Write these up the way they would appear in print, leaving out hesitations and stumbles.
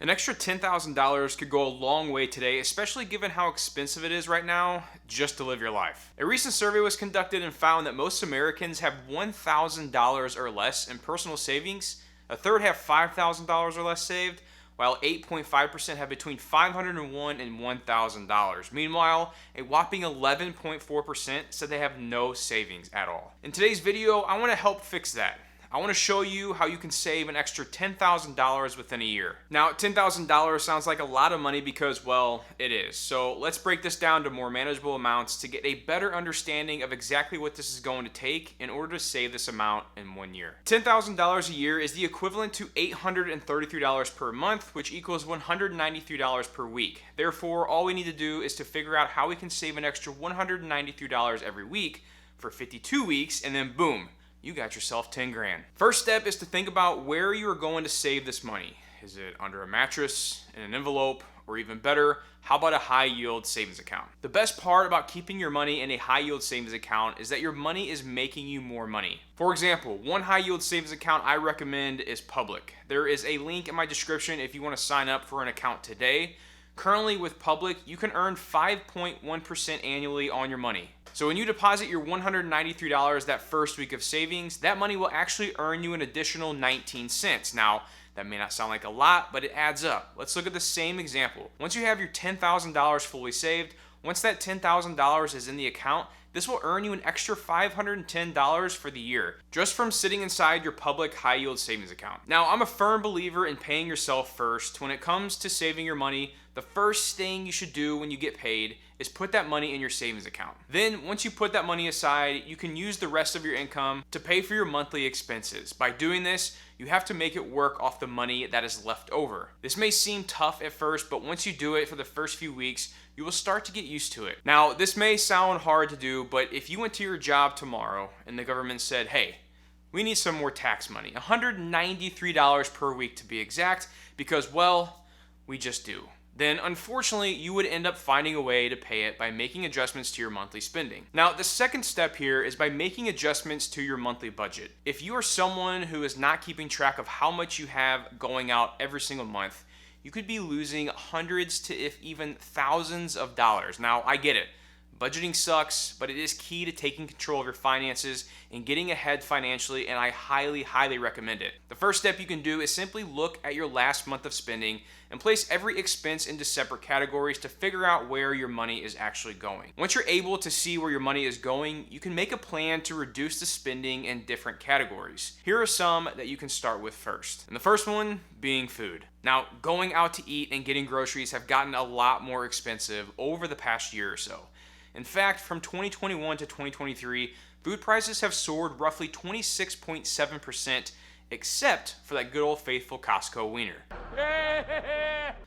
An extra $10,000 could go a long way today, especially given how expensive it is right now just to live your life. A recent survey was conducted and found that most Americans have $1,000 or less in personal savings. A third have $5,000 or less saved, while 8.5% have between $501 and $1,000. Meanwhile, a whopping 11.4% said they have no savings at all. In today's video, I want to help fix that. I want to show you how you can save an extra $10,000 within a year. Now, $10,000 sounds like a lot of money because, well, it is. So let's break this down to more manageable amounts to get a better understanding of exactly what this is going to take in order to save this amount in 1 year. $10,000 a year is the equivalent to $833 per month, which equals $193 per week. Therefore, all we need to do is to figure out how we can save an extra $193 every week for 52 weeks, and then boom, you got yourself 10 grand. First step is to think about where you are going to save this money. Is it under a mattress, in an envelope, or even better, how about a high yield savings account? The best part about keeping your money in a high yield savings account is that your money is making you more money. For example, one high yield savings account I recommend is Public. There is a link in my description if you want to sign up for an account today. Currently with Public, you can earn 5.1% annually on your money. So when you deposit your $193 that first week of savings, that money will actually earn you an additional 19 cents. Now, that may not sound like a lot, but it adds up. Let's look at the same example. Once you have your $10,000 fully saved, once that $10,000 is in the account, this will earn you an extra $510 for the year, just from sitting inside your Public high yield savings account. Now, I'm a firm believer in paying yourself first. When it comes to saving your money, the first thing you should do when you get paid is put that money in your savings account. Then, once you put that money aside, you can use the rest of your income to pay for your monthly expenses. By doing this, you have to make it work off the money that is left over. This may seem tough at first, but once you do it for the first few weeks, you will start to get used to it. Now, this may sound hard to do, but if you went to your job tomorrow and the government said, hey, we need some more tax money, $193 per week to be exact, because, well, we just do. Then unfortunately you would end up finding a way to pay it by making adjustments to your monthly spending. Now, the second step here is by making adjustments to your monthly budget. If you are someone who is not keeping track of how much you have going out every single month, you could be losing hundreds to if even thousands of dollars. Now, I get it. Budgeting sucks, but it is key to taking control of your finances and getting ahead financially, and I highly, highly recommend it. The first step you can do is simply look at your last month of spending and place every expense into separate categories to figure out where your money is actually going. Once you're able to see where your money is going, you can make a plan to reduce the spending in different categories. Here are some that you can start with first. And the first one being food. Now, going out to eat and getting groceries have gotten a lot more expensive over the past year or so. In fact, from 2021 to 2023, food prices have soared roughly 26.7%, except for that good old faithful Costco wiener.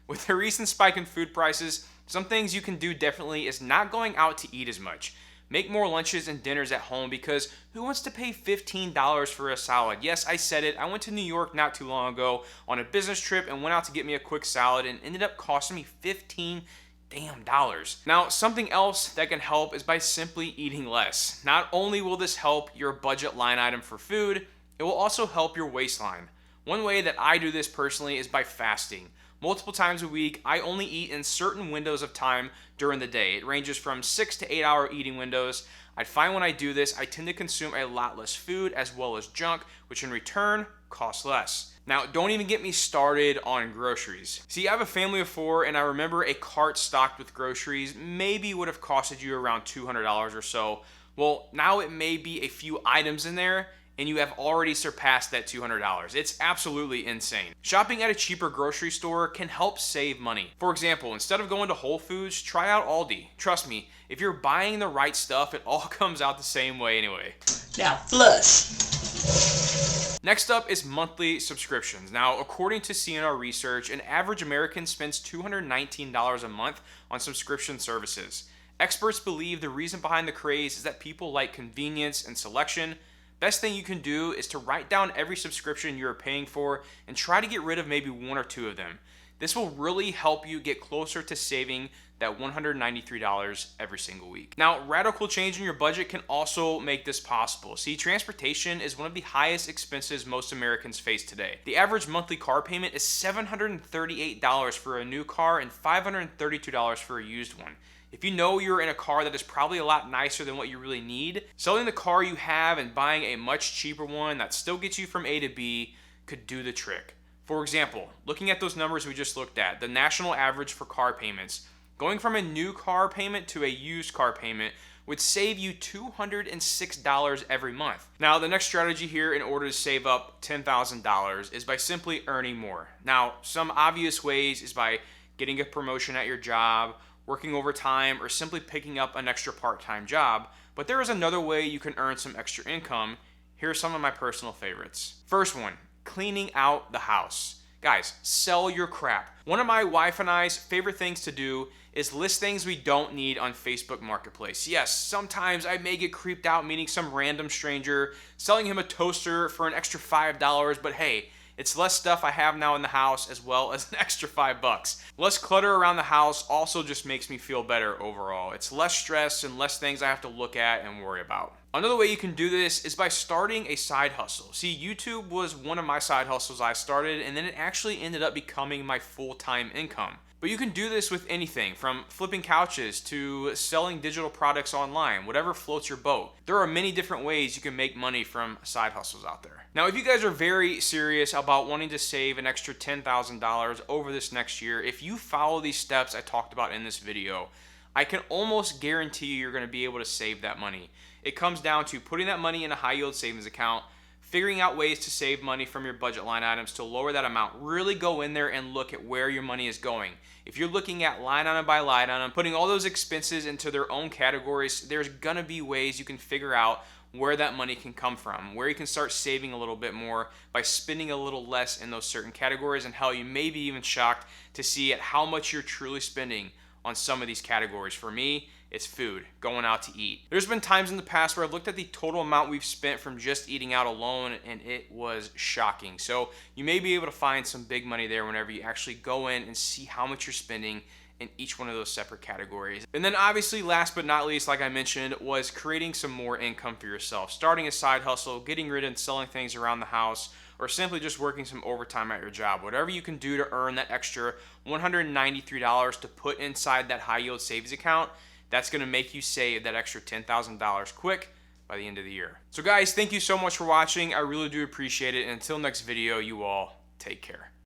With the recent spike in food prices, some things you can do definitely is not going out to eat as much. Make more lunches and dinners at home, because who wants to pay $15 for a salad? Yes, I said it. I went to New York not too long ago on a business trip and went out to get me a quick salad and ended up costing me $15 damn dollars. Now, something else that can help is by simply eating less. Not only will this help your budget line item for food, it will also help your waistline. One way that I do this personally is by fasting. Multiple times a week, I only eat in certain windows of time during the day. It ranges from 6 to 8 hour eating windows. I find when I do this, I tend to consume a lot less food as well as junk, which in return costs less. Now, don't even get me started on groceries. See, I have a family of 4, and I remember a cart stocked with groceries maybe would have costed you around $200 or so. Well, now it may be a few items in there, and you have already surpassed that $200. It's absolutely insane. Shopping at a cheaper grocery store can help save money. For example, instead of going to Whole Foods, try out Aldi. Trust me, if you're buying the right stuff, it all comes out the same way anyway. Now flush. Next up is monthly subscriptions. Now, according to CNR research, an average American spends $219 a month on subscription services. Experts believe the reason behind the craze is that people like convenience and selection. Best thing you can do is to write down every subscription you're paying for and try to get rid of maybe 1 or 2 of them. This will really help you get closer to saving that $193 every single week. Now, radical change in your budget can also make this possible. See, transportation is one of the highest expenses most Americans face today. The average monthly car payment is $738 for a new car and $532 for a used one. If you know you're in a car that is probably a lot nicer than what you really need, selling the car you have and buying a much cheaper one that still gets you from A to B could do the trick. For example, looking at those numbers we just looked at, the national average for car payments, going from a new car payment to a used car payment would save you $206 every month. Now, the next strategy here in order to save up $10,000 is by simply earning more. Now, some obvious ways is by getting a promotion at your job, working overtime, or simply picking up an extra part-time job. But there is another way you can earn some extra income. Here are some of my personal favorites. First one, cleaning out the house. Guys, sell your crap. One of my wife and I's favorite things to do is list things we don't need on Facebook Marketplace. Yes, sometimes I may get creeped out meeting some random stranger, selling him a toaster for an extra $5, but hey, it's less stuff I have now in the house as well as an extra $5. Less clutter around the house also just makes me feel better overall. It's less stress and less things I have to look at and worry about. Another way you can do this is by starting a side hustle. See, YouTube was one of my side hustles I started, and then it actually ended up becoming my full-time income. But you can do this with anything from flipping couches to selling digital products online, whatever floats your boat. There are many different ways you can make money from side hustles out there. Now, if you guys are very serious about wanting to save an extra $10,000 over this next year, if you follow these steps I talked about in this video, I can almost guarantee you're going to be able to save that money. It comes down to putting that money in a high yield savings account, figuring out ways to save money from your budget line items to lower that amount. Really go in there and look at where your money is going. If you're looking at line item by line item, putting all those expenses into their own categories, there's gonna be ways you can figure out where that money can come from, where you can start saving a little bit more by spending a little less in those certain categories, and hell, you may be even shocked to see at how much you're truly spending on some of these categories. For me, it's food, going out to eat. There's been times in the past where I've looked at the total amount we've spent from just eating out alone, and it was shocking. So you may be able to find some big money there whenever you actually go in and see how much you're spending in each one of those separate categories. And then obviously, last but not least, like I mentioned, was creating some more income for yourself. Starting a side hustle, getting rid of selling things around the house, or simply just working some overtime at your job. Whatever you can do to earn that extra $193 to put inside that high yield savings account, that's gonna make you save that extra $10,000 quick by the end of the year. So guys, thank you so much for watching. I really do appreciate it. And until next video, you all take care.